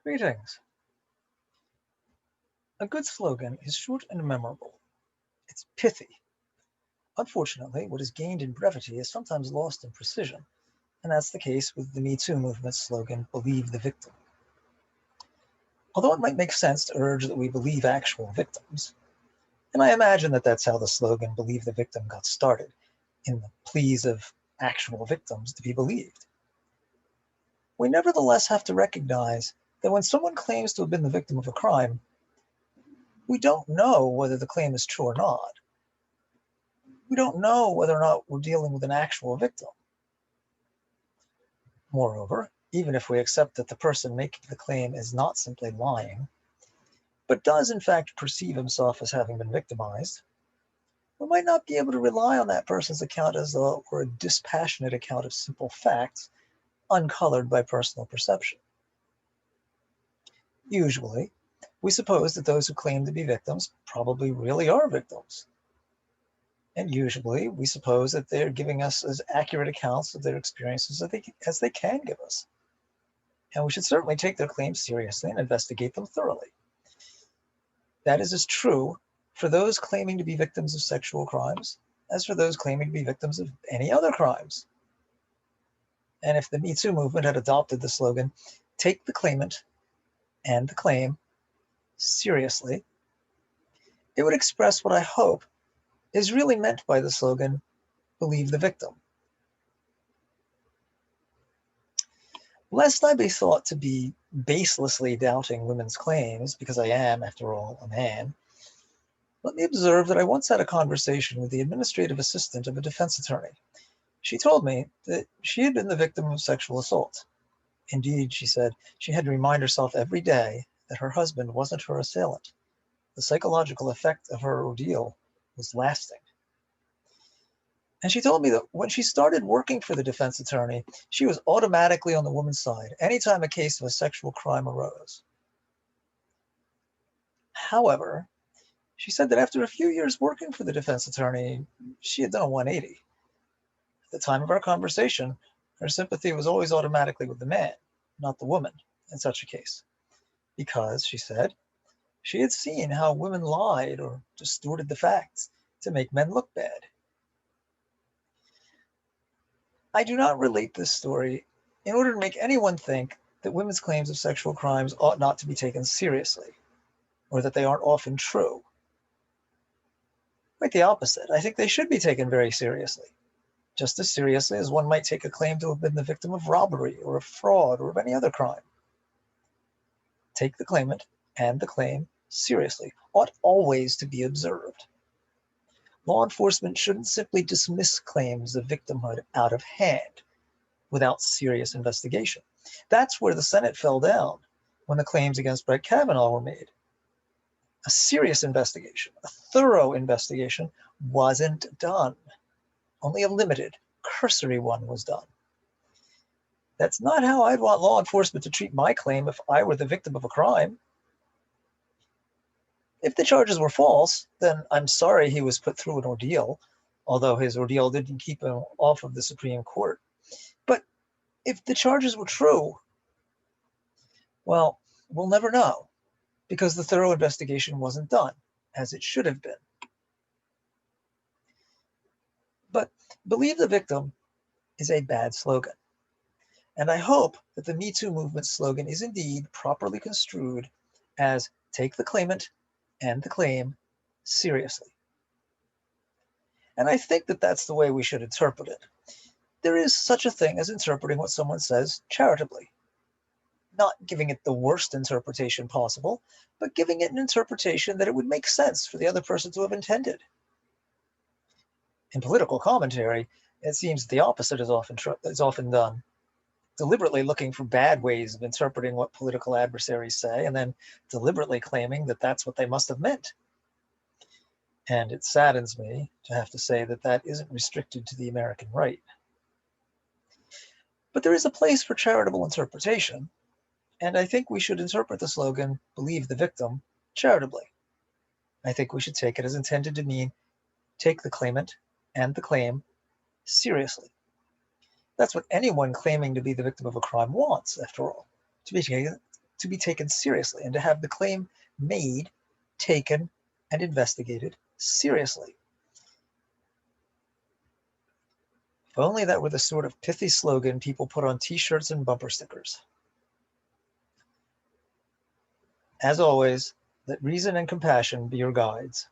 Greetings. A good slogan is short and memorable. It's pithy. Unfortunately, what is gained in brevity is sometimes lost in precision, and that's the case with the metoo movement's slogan, "Believe the victim." Although it might make sense to urge that we believe actual victims, and I imagine that that's how the slogan, "Believe the victim," got started, in the pleas of actual victims to be believed. We nevertheless have to recognize that when someone claims to have been the victim of a crime, we don't know whether the claim is true or not. We don't know whether or not we're dealing with an actual victim. Moreover, even if we accept that the person making the claim is not simply lying, but does in fact perceive himself as having been victimized, we might not be able to rely on that person's account as a dispassionate account of simple facts, uncolored by personal perception. Usually, we suppose that those who claim to be victims probably really are victims. And usually, we suppose that they're giving us as accurate accounts of their experiences as they can give us. And we should certainly take their claims seriously and investigate them thoroughly. That is as true for those claiming to be victims of sexual crimes as for those claiming to be victims of any other crimes. And if the Me Too movement had adopted the slogan, "Take the claimant and the claim seriously," it would express what I hope is really meant by the slogan, "Believe the victim." Lest I be thought to be baselessly doubting women's claims, because I am, after all, a man, let me observe that I once had a conversation with the administrative assistant of a defense attorney. She told me that she had been the victim of sexual assault. Indeed, she said, she had to remind herself every day that her husband wasn't her assailant. The psychological effect of her ordeal was lasting. And she told me that when she started working for the defense attorney, she was automatically on the woman's side anytime a case of a sexual crime arose. However, she said that after a few years working for the defense attorney, she had done a 180. At the time of our conversation, her sympathy was always automatically with the man, not the woman, in such a case. Because, she said, she had seen how women lied or distorted the facts to make men look bad. I do not relate this story in order to make anyone think that women's claims of sexual crimes ought not to be taken seriously, or that they aren't often true. Quite the opposite. I think they should be taken very seriously, just as seriously as one might take a claim to have been the victim of robbery or of fraud or of any other crime. Take the claimant and the claim seriously ought always to be observed. Law enforcement shouldn't simply dismiss claims of victimhood out of hand without serious investigation. That's where the Senate fell down when the claims against Brett Kavanaugh were made. A serious investigation, a thorough investigation, wasn't done. Only a limited, cursory one was done. That's not how I'd want law enforcement to treat my claim if I were the victim of a crime. If the charges were false, then I'm sorry he was put through an ordeal, although his ordeal didn't keep him off of the Supreme Court. But if the charges were true, well, we'll never know, because the thorough investigation wasn't done, as it should have been. But "Believe the victim" is a bad slogan. And I hope that the Me Too movement slogan is indeed properly construed as "Take the claimant and the claim seriously." And I think that that's the way we should interpret it. There is such a thing as interpreting what someone says charitably, not giving it the worst interpretation possible, but giving it an interpretation that it would make sense for the other person to have intended. In political commentary, it seems the opposite is often done, deliberately looking for bad ways of interpreting what political adversaries say and then deliberately claiming that that's what they must have meant. And it saddens me to have to say that that isn't restricted to the American right. But there is a place for charitable interpretation, and I think we should interpret the slogan, "Believe the victim," charitably. I think we should take it as intended to mean take the claimant and the claim seriously. That's what anyone claiming to be the victim of a crime wants, after all, to be to be taken seriously and to have the claim made, taken, and investigated seriously. If only that were the sort of pithy slogan people put on t-shirts and bumper stickers. As always, let reason and compassion be your guides.